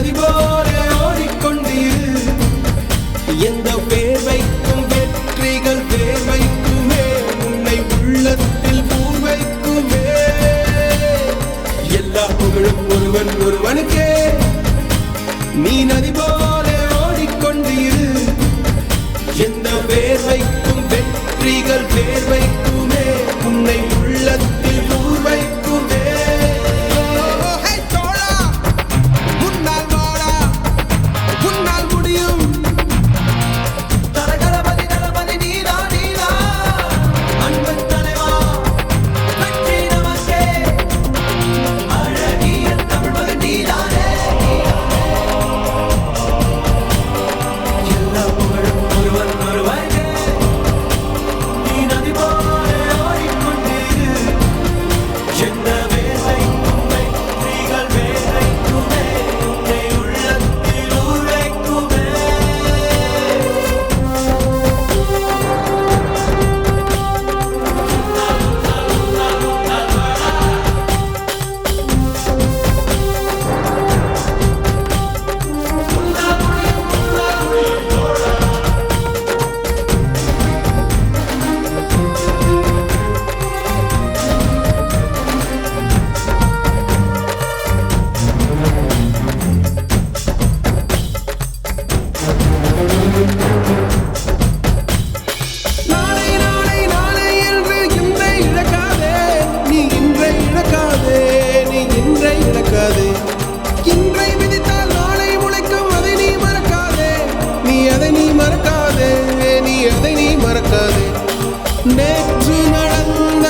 நதி போல ஓடிக்கொண்டீர். எந்த வேர்வைக்கும் வெற்றிகள் வேர்வைக்குமே, உன்னை உள்ளத்தில் பூர்வைக்குமே. எல்லா புகழும் ஒருவன் ஒருவனுக்கே. நீ நதி போல ஓடிக்கொண்டீர். எந்த வேர்வைக்கும் வெற்றிகள் வேர்வைக்குமே, உன்னை உள்ளத்தில் பூர்வைக்குமே. நேற்று நடந்த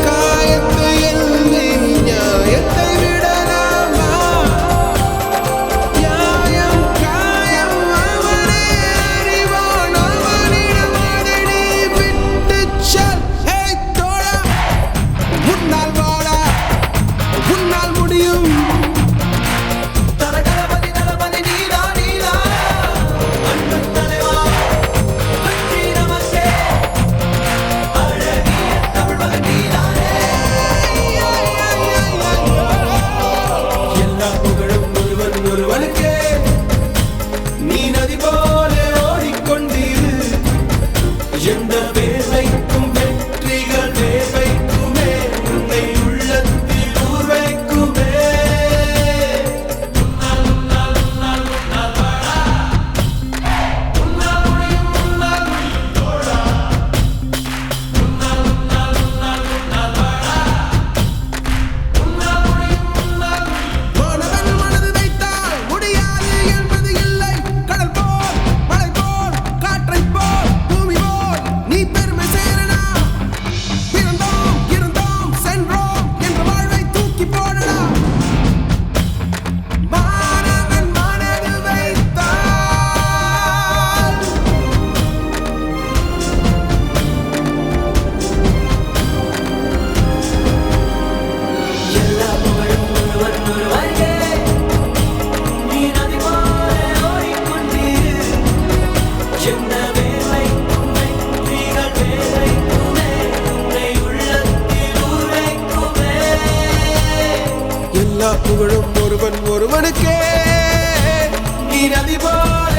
காயத்தை எழுதி நியாயத்தை விடலாமா? நியாயம் காயம் அவனே அறிவான், அவனிடம் அதை நீ விட்டுச் செல். ஹே தோழா, உன்னால் வாழ உன்னால் முடியும். நீ நதி போல ஓடிக்கொண்டீர். எந்த வேர்வைக்கும் வெற்றிகள் வேர்வைக்குமே, உன்னை உள்ளத்தில் ஊர்வைக்குமே. எல்லா புகழும் ஒருவன் ஒருவனுக்கே. நீ நதி போல